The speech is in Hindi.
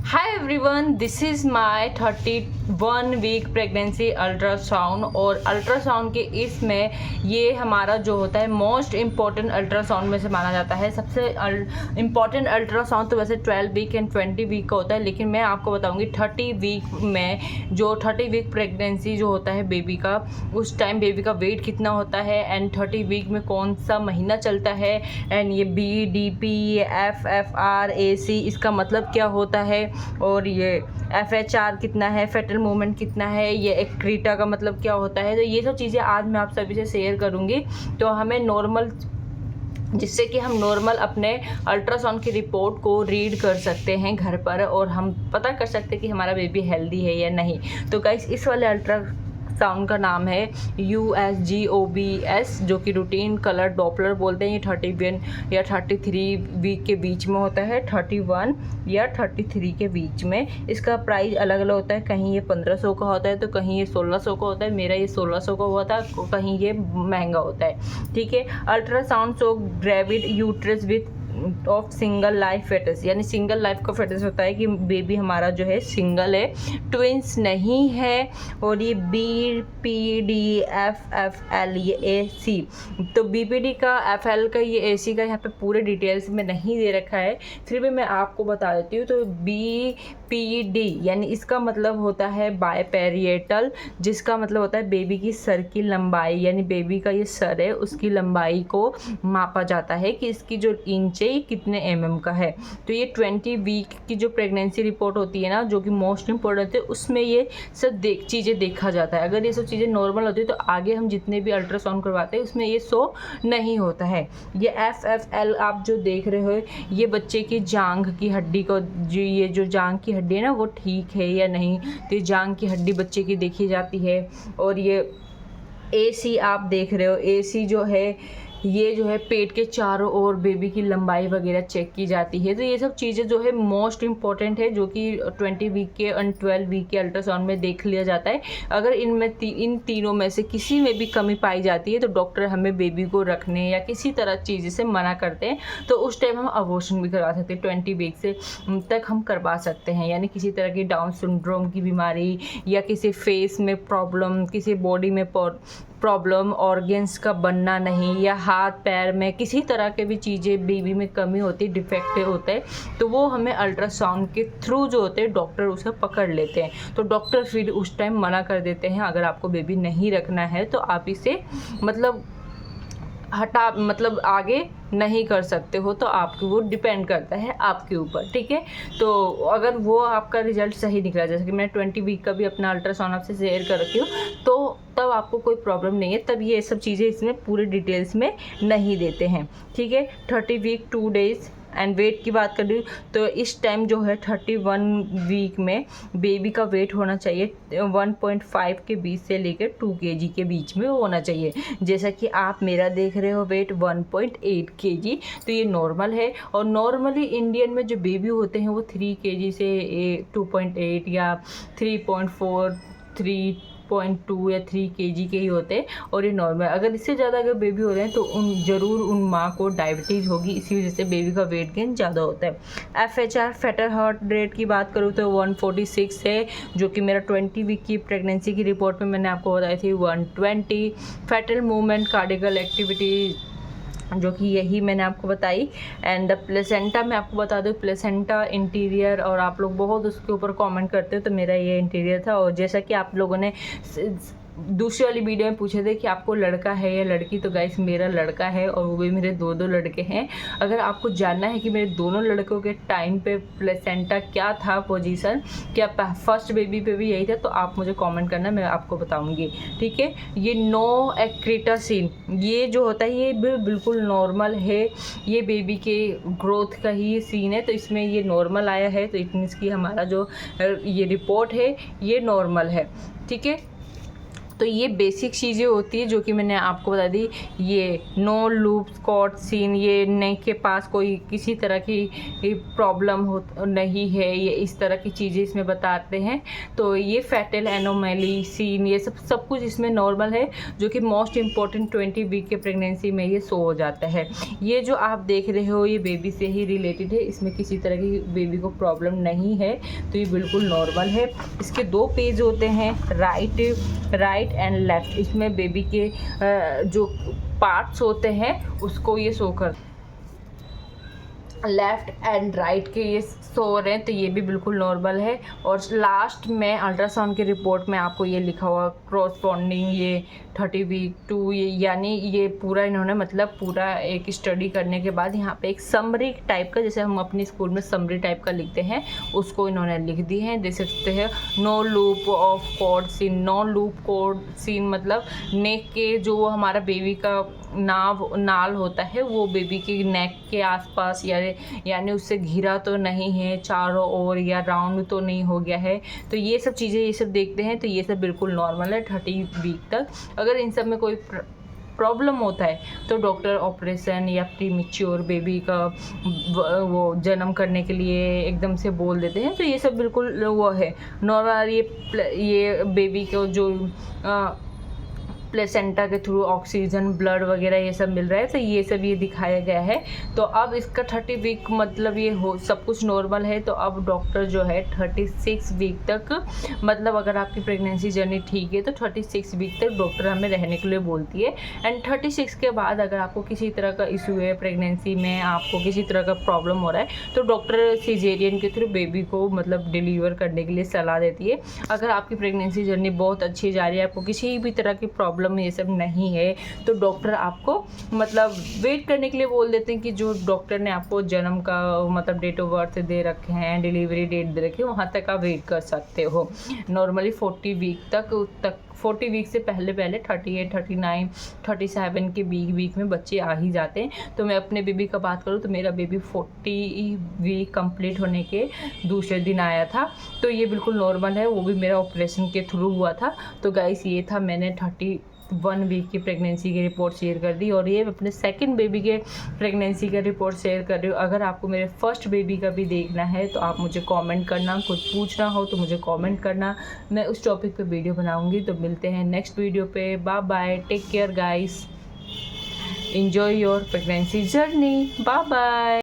Hi everyone, this is my 31 week pregnancy ultrasound. और अल्ट्रासाउंड के इसमें ये हमारा जो होता है मोस्ट इम्पॉर्टेंट अल्ट्रासाउंड में से माना जाता है। सबसे इम्पॉर्टेंट अल्ट्रासाउंड तो वैसे 12 वीक एंड 20 वीक का होता है, लेकिन मैं आपको बताऊंगी 30 वीक में जो 30 वीक प्रेगनेंसी जो होता है बेबी का, उस टाइम बेबी का वेट कितना होता है एंड 30 वीक में कौन सा महीना चलता है एंड ये BDP, FFR, AC इसका मतलब क्या होता है और ये FHR कितना है, फेटल मूवमेंट कितना है, ये एक्रीटा का मतलब क्या होता है। तो ये सब चीज़ें आज मैं आप सभी से शेयर करूँगी। तो हमें नॉर्मल, जिससे कि हम नॉर्मल अपने अल्ट्रासाउंड की रिपोर्ट को रीड कर सकते हैं घर पर और हम पता कर सकते हैं कि हमारा बेबी हेल्दी है या नहीं। तो गाइस, इस वाले अल्ट्रासाउंड का नाम है USGOBS, जो कि रूटीन कलर डॉपलर बोलते हैं। ये 31 या 33 वीक के बीच में होता है, 31 या 33 के बीच में। इसका प्राइस अलग अलग होता है, कहीं ये 1500 का होता है तो कहीं ये 1600 का होता है। मेरा ये 1600 का हुआ था, कहीं ये महंगा होता है। ठीक है। Ultrasound show gravid uterus with of single life fetus, यानी सिंगल लाइफ का फेटस होता है कि बेबी हमारा जो है सिंगल है, ट्विंस नहीं है। और ये BPD FFL, ये AC, तो BPD का, FL का, ये AC का यहाँ पे पूरे डिटेल्स में नहीं दे रखा है, फिर भी मैं आपको बता देती हूँ। तो BPD यानी इसका मतलब होता है बायपेरिएटल, जिसका मतलब होता है बेबी की सर की लंबाई, यानी बेबी का ये सर है उसकी लंबाई को मापा जाता है कि इसकी जो इंच है ये कितने mm का है। तो ये 20 वीक की जो प्रेगनेंसी रिपोर्ट होती है ना, जो कि मोस्ट इम्पोर्टेंट है, उसमें ये सब चीज़ें देखा जाता है। अगर ये सब चीज़ें नॉर्मल होती है तो आगे हम जितने भी अल्ट्रासाउंड करवाते हैं उसमें ये शो नहीं होता है। ये FFL आप जो देख रहे हो, ये बच्चे की जांघ की हड्डी को, जो ये जो जांघ की हड्डी है ना वो ठीक है या नहीं, तो ये जांघ की हड्डी बच्चे की देखी जाती है। और ये AC आप देख रहे हो, AC जो है ये जो है पेट के चारों ओर बेबी की लंबाई वगैरह चेक की जाती है। तो ये सब चीज़ें जो है मोस्ट इम्पॉर्टेंट है, जो कि 20 वीक के और 12 वीक के अल्ट्रासाउंड में देख लिया जाता है। अगर इनमें इन तीनों में से किसी में भी कमी पाई जाती है तो डॉक्टर हमें बेबी को रखने या किसी तरह चीज़ से मना करते हैं, तो उस टाइम हम अबॉर्शन भी करवा सकते हैं। 20 वीक से तक हम करवा सकते हैं, यानी किसी तरह की डाउन सिंड्रोम की बीमारी या किसी फेस में प्रॉब्लम, किसी बॉडी में प्रॉब्लम, ऑर्गेन्स का बनना नहीं, या हाथ पैर में किसी तरह के भी चीज़ें बेबी में कमी होती है, डिफेक्ट होते हैं, तो वो हमें अल्ट्रासाउंड के थ्रू जो होते हैं डॉक्टर उसे पकड़ लेते हैं। तो डॉक्टर फिर उस टाइम मना कर देते हैं, अगर आपको बेबी नहीं रखना है तो आप इसे मतलब आगे नहीं कर सकते हो, तो आपको वो डिपेंड करता है आपके ऊपर। ठीक है। तो अगर वो आपका रिजल्ट सही निकला, जैसे कि मैं 20 वीक का भी अपना अल्ट्रासाउंड आपसे शेयर कर रखी हूँ, तो तब आपको कोई प्रॉब्लम नहीं है, तब ये सब चीज़ें इसमें पूरे डिटेल्स में नहीं देते हैं। ठीक है। 30 वीक 2 डेज़ एंड वेट की बात कर रही हूँ तो इस टाइम जो है 31 वीक में बेबी का वेट होना चाहिए 1.5 के बीच से लेकर 2 kg के बीच में होना चाहिए। जैसा कि आप मेरा देख रहे हो वेट 1.8 kg, तो ये नॉर्मल है। और नॉर्मली इंडियन में जो बेबी होते हैं वो 3 kg से 2.8 या 3.4, 3.2 या 3 kg के ही होते हैं, और ये नॉर्मल। अगर इससे ज़्यादा अगर बेबी हो रहे हैं तो उन माँ को डायबिटीज़ होगी, इसी वजह से बेबी का वेट गेन ज़्यादा होता है। FHR फेटल हार्ट रेट की बात करूँ तो 146 है, जो कि मेरा 20 वीक की प्रेगनेंसी की रिपोर्ट में मैंने आपको बताई थी 120। फेटल मूवमेंट, कार्डियल एक्टिविटी, जो कि यही मैंने आपको बताई। एंड द प्लेसेंटा मैं आपको बता दूँ, प्लेसेंटा इंटीरियर, और आप लोग बहुत उसके ऊपर कमेंट करते हो, तो मेरा ये इंटीरियर था। और जैसा कि आप लोगों ने दूसरी वाली वीडियो में पूछे थे कि आपको लड़का है या लड़की, तो गाइस मेरा लड़का है और वो भी मेरे दो लड़के हैं। अगर आपको जानना है कि मेरे दोनों लड़कों के टाइम पे प्लेसेंटा क्या था पोजीशन, क्या फर्स्ट बेबी पे भी यही था, तो आप मुझे कमेंट करना, मैं आपको बताऊंगी। ठीक है। ये नो एक्रीटा सीन, ये जो होता है ये बिल्कुल नॉर्मल है, ये बेबी के ग्रोथ का ही सीन है, तो इसमें ये नॉर्मल आया है, तो इट मीन्स कि हमारा जो ये रिपोर्ट है ये नॉर्मल है। ठीक है। तो ये बेसिक चीज़ें होती है जो कि मैंने आपको बता दी। ये नो लूप कॉट सीन, ये नेक के पास कोई किसी तरह की प्रॉब्लम हो नहीं है, ये इस तरह की चीज़ें इसमें बताते हैं। तो ये फैटल एनोमली सीन, ये सब कुछ इसमें नॉर्मल है, जो कि मोस्ट इम्पॉर्टेंट 20 वीक के प्रेगनेंसी में ये शो हो जाता है। ये जो आप देख रहे हो ये बेबी से ही रिलेटेड है, इसमें किसी तरह की बेबी को प्रॉब्लम नहीं है, तो ये बिल्कुल नॉर्मल है। इसके 2 पेज होते हैं, राइट एंड लेफ़्ट। इसमें बेबी के जो पार्ट्स होते हैं उसको ये शो कर, लेफ़्ट एंड राइट के ये शो हो रहे हैं, तो ये भी बिल्कुल नॉर्मल है। और लास्ट में अल्ट्रासाउंड की रिपोर्ट में आपको ये लिखा हुआ कॉरस्पॉन्डिंग ये 30 वीक टू, ये यानी ये पूरा इन्होंने मतलब पूरा एक स्टडी करने के बाद यहाँ पे एक समरी टाइप का, जैसे हम अपनी स्कूल में समरी टाइप का लिखते हैं, उसको इन्होंने लिख दी है। देख सकते हैं no loop of cord seen. No loop cord seen मतलब नेक के जो हमारा बेबी का नाल होता है वो बेबी के नेक के आसपास यानी उससे घिरा तो नहीं है चारों ओर, या राउंड तो नहीं हो गया है। तो ये सब चीज़ें ये सब देखते हैं, तो ये सब बिल्कुल नॉर्मल है 30 वीक तक। अगर इन सब में कोई प्रॉब्लम होता है तो डॉक्टर ऑपरेशन या प्रीमेच्योर बेबी का वो जन्म करने के लिए एकदम से बोल देते हैं। तो ये सब बिल्कुल वो है नॉर्मल। ये बेबी को जो प्लेसेंटा के थ्रू ऑक्सीजन ब्लड वगैरह ये सब मिल रहा है, तो ये सब ये दिखाया गया है। तो अब इसका 30 वीक मतलब ये हो सब कुछ नॉर्मल है। तो अब डॉक्टर जो है 36 वीक तक, मतलब अगर आपकी प्रेगनेंसी जर्नी ठीक है तो 36 वीक तक डॉक्टर हमें रहने के लिए बोलती है। एंड 36 के बाद अगर आपको किसी तरह का इशू है प्रेगनेंसी में, आपको किसी तरह का प्रॉब्लम हो रहा है, तो डॉक्टर सीजेरियन के थ्रू बेबी को मतलब डिलीवर करने के लिए सलाह देती है। अगर आपकी प्रेगनेंसी जर्नी बहुत अच्छी जा रही है, आपको किसी भी तरह की प्रॉब्लम ये सब नहीं है, तो डॉक्टर आपको मतलब वेट करने के लिए बोल देते हैं कि जो डॉक्टर ने आपको जन्म का मतलब डेट ऑफ बर्थ दे रखे हैं, डिलीवरी डेट दे रखी है, वहाँ तक आप वेट कर सकते हो। नॉर्मली 40 वीक तक 40 वीक से पहले 38, 39, 37 के वीक में बच्चे आ ही जाते हैं। तो मैं अपने बेबी का बात करूँ तो मेरा बेबी 40 वीक कंप्लीट होने के दूसरे दिन आया था। तो ये बिल्कुल नॉर्मल है, वो भी मेरा ऑपरेशन के थ्रू हुआ था। तो गाइस ये था, मैंने 31 वीक की प्रेगनेंसी की रिपोर्ट शेयर कर दी, और ये अपने सेकंड बेबी के प्रेगनेंसी का रिपोर्ट शेयर कर रही हूँ। अगर आपको मेरे फर्स्ट बेबी का भी देखना है तो आप मुझे कमेंट करना, कुछ पूछना हो तो मुझे कमेंट करना, मैं उस टॉपिक पे वीडियो बनाऊंगी। तो मिलते हैं नेक्स्ट वीडियो पे। Bye bye, take care guys, enjoy your pregnancy journey, bye bye.